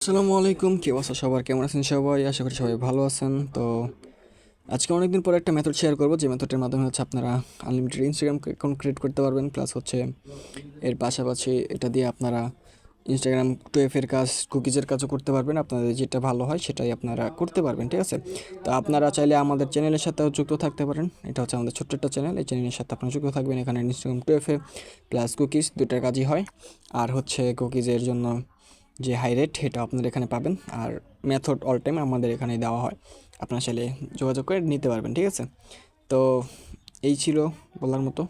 আসসালামু আলাইকুম, কি অবস্থা সবার? কেমন আছেন সবাই? আশা করি সবাই ভালো আছেন। তো আজকে অনেকদিন পরে একটা মেথড শেয়ার করবো, যে মেথডের মাধ্যমে হচ্ছে আপনারা আনলিমিটেড ইনস্টাগ্রাম অ্যাকাউন্ট ক্রিয়েট করতে পারবেন। প্লাস হচ্ছে এর পাশাপাশি এটা দিয়ে আপনারা ইনস্টাগ্রাম টুয়েফের কাজ, কুকিজের কাজও করতে পারবেন। আপনাদের যেটা ভালো হয় সেটাই আপনারা করতে পারবেন, ঠিক আছে? তো আপনারা চাইলে আমাদের চ্যানেলের সাথেও যুক্ত থাকতে পারেন। এটা হচ্ছে আমাদের ছোট্ট একটা চ্যানেল। এই চ্যানেলের সাথে আপনারা যুক্ত থাকবেন। এখানে ইনস্টাগ্রাম টুয়েফে প্লাস কুকিজ দুটার কাজই হয়। আর হচ্ছে কুকিজের জন্য যে হাই রেট সেটা আপনারা এখানে পাবেন। আর মেথড অল টাইম আমাদের এখানে দেওয়া হয়, আপনারা চাইলে যোগাযোগ করে নিতে পারবেন, ঠিক আছে? তো এই ছিল বলার মতো।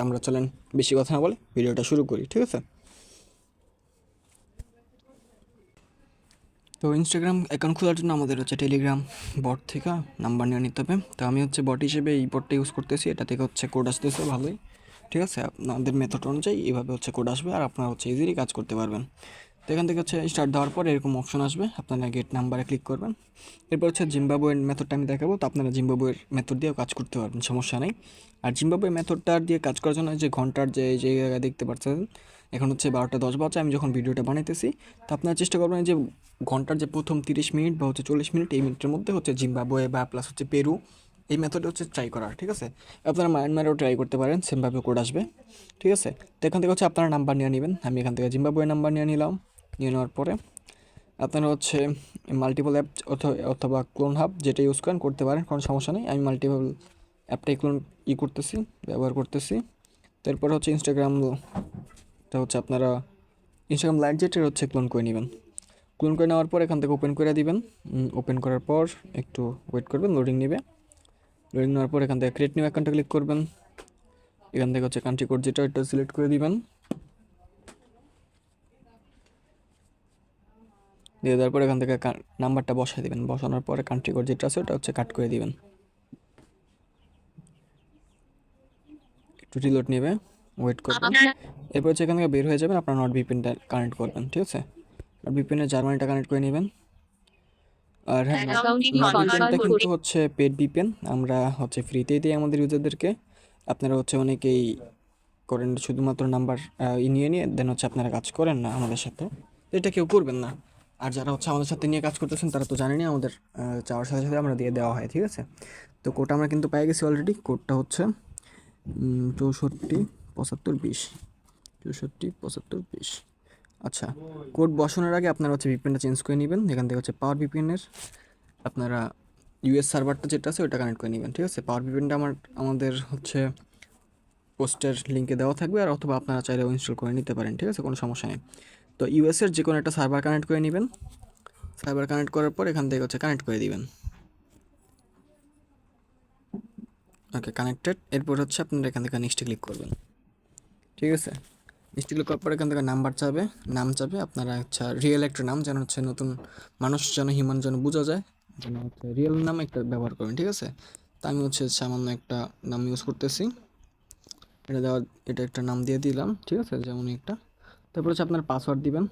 আমরা চলেন বেশি কথা না বলে ভিডিওটা শুরু করি, ঠিক আছে? তো ইনস্টাগ্রাম অ্যাকাউন্ট খোলার জন্য আমাদের হচ্ছে টেলিগ্রাম বট থেকে নাম্বার নিয়ে নিতে হবে। তো আমি হচ্ছে বট হিসেবে এই বটটা ইউজ করতেছি। এটা থেকে হচ্ছে কোড আসতেছে ভালোই, ঠিক আছে? আপনাদের মেথড অনুযায়ী এইভাবে হচ্ছে কোড আসবে, আর আপনারা হচ্ছে ইজিলি কাজ করতে পারবেন। তো এখান থেকে হচ্ছে স্টার্ট দেওয়ার পর এরকম অপশন আসবে, আপনারা গেট নাম্বারে ক্লিক করবেন। এরপর হচ্ছে জিম্বাবুয়ের মেথডটা আমি দেখাবো। তো আপনারা জিম্বাবুয়ের মেথড দিয়েও কাজ করতে পারবেন, সমস্যা নেই। আর জিম্বাবুয়ের মেথডটা দিয়ে কাজ করার জন্য যে ঘন্টার যে জায়গায় দেখতে পাচ্ছেন, এখন হচ্ছে 12টা 10 বাজে আমি যখন ভিডিওটা বানাইতেছি। তো আপনারা চেষ্টা করবেন যে ঘন্টার যে প্রথম 30 মিনিট বা হচ্ছে 40 মিনিট, এই মিনিটের মধ্যে হচ্ছে জিম্বাবুয়ে বা প্লাস হচ্ছে পেরু এই মেথডে হচ্ছে ট্রাই করার, ঠিক আছে? আপনারা মায়ানমারেও ট্রাই করতে পারেন, সেমভাবে কোড আসবে, ঠিক আছে? তো এখান থেকে হচ্ছে আপনারা নাম্বার নিয়ে নেবেন। আমি এখান থেকে জিম্বাবুয়ের নাম্বার নিয়ে নিলাম। নিয়ে নেওয়ার পরে আপনারা হচ্ছে মাল্টিপল অ্যাপ অথবা ক্লোন হাব যেটা ইউজ করেন করতে পারেন, কোনো সমস্যা নেই। আমি মাল্টিপল অ্যাপটাই ক্লোন করতেছি, ব্যবহার করতেছি। তারপরে হচ্ছে ইনস্টাগ্রামটা হচ্ছে আপনারা ইনস্টাগ্রাম লাইট যেটার হচ্ছে ক্লোন করে নেবেন। ক্লোন করে নেওয়ার পর এখান থেকে ওপেন করে দিবেন। ওপেন করার পর একটু ওয়েট করবেন, লোডিং নেবে। লোডিং নেওয়ার পর এখান থেকে ক্রিয়েট নিউ অ্যাকাউন্টে ক্লিক করবেন। এখান থেকে হচ্ছে কান্ট্রি কোড যেটা এটা সিলেক্ট করে দিবেন। দিয়ে দেওয়ার পর এখান থেকে নাম্বারটা বসাই দিবেন। বসানোর পরে কান্ট্রি কোড যেটা আছে ওটা হচ্ছে কাট করে দিবেন। একটু রিলোড নেবে, ওয়েট করবেন। এরপর হচ্ছে এখান থেকে বের হয়ে যাবেন, আপনার নট ভিপিএনটা কানেক্ট করবেন, ঠিক আছে? নট ভিপিএনের জার্মানিটা কানেক্ট করে নেবেন। আর হ্যাঁ, নট ভিপিএনটা কিন্তু হচ্ছে পেড ভিপিএন, আমরা হচ্ছে ফ্রিতেই দিই আমাদের ইউজারদেরকে। আপনারা হচ্ছে অনেকেই করেন শুধুমাত্র নাম্বার নিয়ে নিয়ে দেন হচ্ছে আপনারা কাজ করেন না আমাদের সাথে। তো এটা কেউ করবেন না। আর যারা হচ্ছে আমাদের সাথে নিয়ে কাজ করতেছেন তারা তো জানেনই আমাদের চাওয়ার সাথে সাথে আমরা দিয়ে দেওয়া হয়, ঠিক আছে? তো কোডটা আমরা কিন্তু পেয়ে গেছি অলরেডি। কোডটা হচ্ছে 64 75 20, 64 75 20। আচ্ছা, কোড বসানোর আগে আপনারা হচ্ছে ভিপিএনটা চেঞ্জ করে নেবেন। এখান থেকে হচ্ছে পাওয়ার ভিপিএনের আপনারা ইউএস সার্ভারটা যেটা আছে ওটা কানেক্ট করে নেবেন, ঠিক আছে? পাওয়ার ভিপিএনটা আমাদের হচ্ছে পোস্টের লিঙ্কে দেওয়া থাকবে, আর অথবা আপনারা চাইলেও ইনস্টল করে নিতে পারেন, ঠিক আছে? কোনো সমস্যা নেই। তো ইউএসের যে কোনো একটা সার্ভার কানেক্ট করে নেবেন। সার্ভার কানেক্ট করার পর এখান থেকে হচ্ছে কানেক্ট করে দিবেন। ওকে, কানেক্টেড। এরপর হচ্ছে আপনারা এখান থেকে নেক্সটে ক্লিক করবেন, ঠিক আছে? নেক্সটে ক্লিক করার পর এখান থেকে নাম্বার চাবে, নাম চাবে। আপনারা আচ্ছা রিয়েল একটা নাম যেন হচ্ছে নতুন মানুষ যেন হিউম্যান যেন বোঝা যায়, যেন হচ্ছে রিয়েল নাম একটা ব্যবহার করবেন, ঠিক আছে? তা আমি হচ্ছে সামান্য একটা নাম ইউজ করতেছি। এটা দেওয়ার এটা একটা নাম দিয়ে দিলাম, ঠিক আছে? যেমন একটা। তারপর হচ্ছে আপনার পাসওয়ার্ড দিবেন।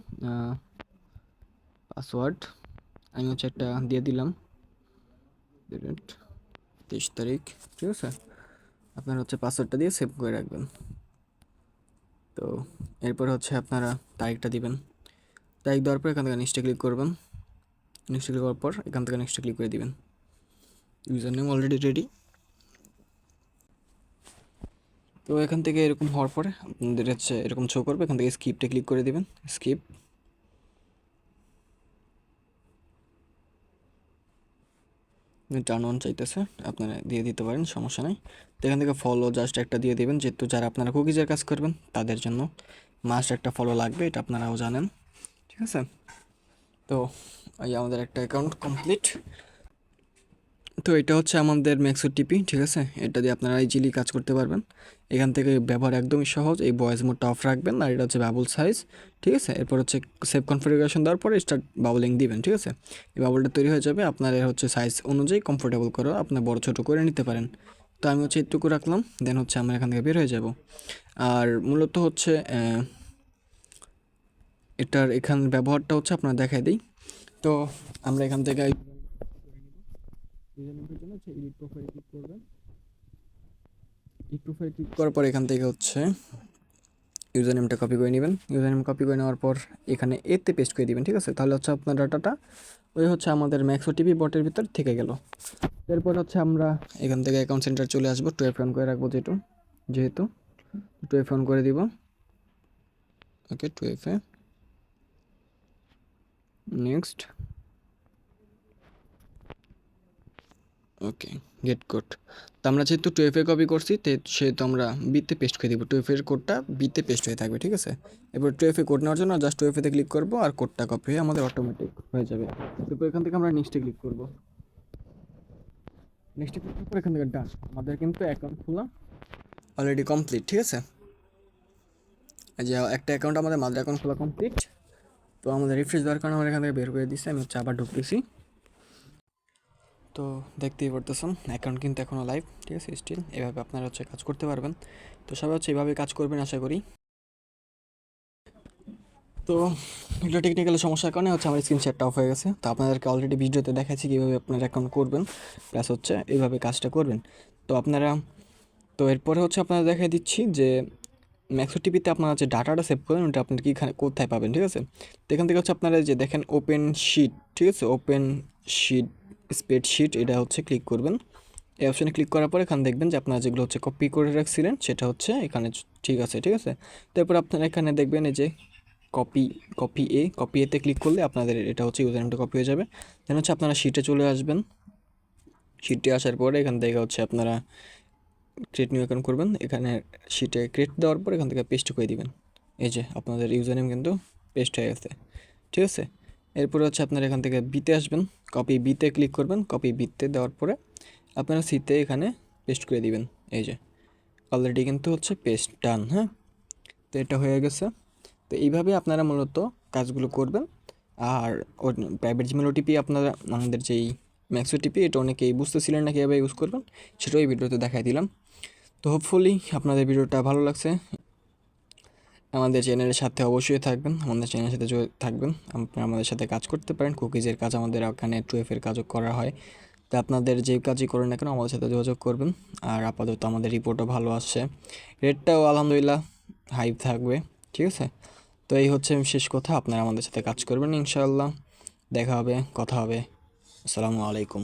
পাসওয়ার্ড আমি হচ্ছে একটা দিয়ে দিলাম, 23 তারিখ, ঠিক আছে? আপনার হচ্ছে পাসওয়ার্ডটা দিয়ে সেভ করে রাখবেন। তো এরপর হচ্ছে আপনারা তারিখটা দিবেন। তারিখ দেওয়ার পর এখান থেকে নেক্সটে ক্লিক করবেন। নেক্সটে ক্লিক করার পর এখান থেকে নেক্সটে ক্লিক করে দিবেন। User name already ready. তো এখান থেকে এরকম হওয়ার পরে আপনাদের হচ্ছে এরকম শো করবে। এখান থেকে স্কিপটে ক্লিক করে দিবেন। স্কিপ। টার্ন অন চাইতেছে, আপনারা দিয়ে দিতে পারেন, সমস্যা নেই। তো এখান থেকে ফলো জাস্ট একটা দিয়ে দেবেন, যেহেতু যারা আপনারা কুকিজের কাজ করবেন তাদের জন্য মাস্ট একটা ফলো লাগবে, এটা আপনারাও জানেন, ঠিক আছে? তো এই আমাদের একটা অ্যাকাউন্ট কমপ্লিট। তো এটা হচ্ছে আমাদের ম্যাক্সো টিপি, ঠিক আছে? এটা দিয়ে আপনারা ইজিলি কাজ করতে পারবেন। এখান থেকে ব্যবহার একদমই সহজ। এই ভয়েস মোডটা অফ রাখবেন, আর এটা হচ্ছে বাবল সাইজ, ঠিক আছে? এরপর হচ্ছে সেভ কনফিগারেশন দেওয়ার পরে স্টার্ট বাবলিং দিবেন, ঠিক আছে? এই বাবলটা তৈরি হয়ে যাবে। আপনার এর হচ্ছে সাইজ অনুযায়ী কমফোর্টেবল করো, আপনার বড় ছোটো করে নিতে পারেন। তো আমি হচ্ছে এটুকু রাখলাম, দেন হচ্ছে আমরা এখান থেকে বের হয়ে যাব। আর মূলত হচ্ছে এটার এখান ব্যবহারটা হচ্ছে আপনার দেখাই দিই। তো আমরা এখান থেকে ইউজারনেমের জন্য হচ্ছে এডিট প্রোফাইলে ক্লিক করবেন। এডিট প্রোফাইলে ক্লিক করার পর এখান থেকে হচ্ছে ইউজার নেমটা কপি করে নেবেন। ইউজার নেম কপি করে নেওয়ার পর এখানে এতে পেস্ট করে দিবেন, ঠিক আছে? তাহলে হচ্ছে আপনার ডাটাটা ওই হচ্ছে আমাদের ম্যাক্স ওটিপি বটের ভিতর থেকে গেল। এরপর হচ্ছে আমরা এখান থেকে অ্যাকাউন্ট সেন্টার চলে আসবো, 2F অন করে রাখবো যেহেতু 2F অন করে দিব। ওকে, 2F এ নেক্সট। ওকে, গেট কোড। তো আমরা যেহেতু 2F এ কপি করছি সেহেতু আমরা বিতে পেস্ট করে দিব। 2F এর কোডটা বিতে পেস্ট হয়ে থাকবে, ঠিক আছে? এবার 2F এ কোড নেওয়ার জন্য জাস্ট 2F এতে ক্লিক করবো আর কোডটা কপি হয়ে আমাদের অটোমেটিক হয়ে যাবে। এরপর এখান থেকে আমরা নেক্সটে ক্লিক করবো। নেক্সটে ক্লিক করার পর এখান থেকে ডান, আমাদের কিন্তু অ্যাকাউন্ট খোলা অলরেডি কমপ্লিট, ঠিক আছে? এই যে একটা অ্যাকাউন্ট আমাদের মাদার অ্যাকাউন্ট খোলা কমপ্লিট। তো আমাদের রিফ্রেশ দেওয়ার কারণে আমরা এখান থেকে বের করে দিচ্ছি। আমি হচ্ছে আবার ঢুকতেছি। তো দেখতেই পারতেছেন অ্যাকাউন্ট কিন্তু এখনও লাইভ, ঠিক আছে? স্টিল এভাবে আপনারা হচ্ছে কাজ করতে পারবেন। তো সবাই হচ্ছে এভাবে কাজ করবেন আশা করি। তো এটা টেকনিক্যাল সমস্যার কারণে হচ্ছে আমার স্ক্রিন শেয়ারটা অফ হয়ে গেছে। তো আপনাদেরকে অলরেডি ভিডিওতে দেখাচ্ছি কীভাবে আপনারা অ্যাকাউন্ট করবেন, প্লাস হচ্ছে এইভাবে কাজটা করবেন। তো আপনারা তো এরপরে হচ্ছে আপনারা দেখাই দিচ্ছি যে ম্যাক্স ওটিপিতে আপনারা যে ডাটাটা সেভ করেন ওটা আপনার কোথায় পাবেন, ঠিক আছে? তো এখান থেকে হচ্ছে আপনারা যে দেখেন ওপেন শিট, ঠিক আছে? ওপেন শিট, স্প্রেডশিট, এটা হচ্ছে ক্লিক করবেন। এই অপশানে ক্লিক করার পর এখানে দেখবেন যে আপনারা যেগুলো হচ্ছে কপি করে রাখছিলেন সেটা হচ্ছে এখানে ঠিক আছে, ঠিক আছে? তারপর আপনারা এখানে দেখবেন এই যে কপি এতে ক্লিক করলে আপনাদের এটা হচ্ছে ইউজার নেমটা কপি হয়ে যাবে। দেন হচ্ছে আপনারা শিটে চলে আসবেন। শিটে আসার পরে এখান থেকে হচ্ছে আপনারা ক্রিয়েট নিউ অ্যাকাউন্ট করবেন। এখানে শিটে ক্রিয়েট দেওয়ার পর এখান থেকে পেস্ট করে দিবেন। এই যে আপনাদের ইউজার নেম কিন্তু পেস্ট হয়ে গেছে, ঠিক আছে? এরপরে হচ্ছে আপনারা এখান থেকে বিতে আসবেন, কপি বিতে ক্লিক করবেন। কপি বিতে দেওয়ার পরে আপনারা সিতে এখানে পেস্ট করে দিবেন। এই যে অলরেডি কিন্তু হচ্ছে পেস্ট ডান, হ্যাঁ? তো এটা হয়ে গেছে। তো এইভাবে আপনারা মূলত কাজগুলো করবেন। আর প্রাইভেট জিমেল ওটিপি আপনারা আমাদের যেই ম্যাক্স ওটিপি এটা অনেকেই বুঝতেছিলেন না কীভাবে ইউজ করবেন, সেটাও এই ভিডিওতে দেখাই দিলাম। তো হোপফুলি আপনাদের ভিডিওটা ভালো লাগছে। আমাদের চ্যানেলের সাথে অবশ্যই থাকবেন, আমাদের চ্যানেলের সাথে থাকবেন। আপনারা আমাদের সাথে কাজ করতে পারেন। কুকিজের কাজ আমাদের ওখানে 2F এর কাজও করা হয়। তো আপনাদের যে কাজই করেন না কেন আমাদের সাথে যোগাযোগ করবেন। আর আপাতত আমাদের রিপোর্টও ভালো আসছে, রেটটাও আলহামদুলিল্লাহ হাই থাকবে, ঠিক আছে? তো এই হচ্ছে শেষ কথা, আপনারা আমাদের সাথে কাজ করবেন ইনশাআল্লাহ। দেখা হবে, কথা হবে। আসসালামু আলাইকুম।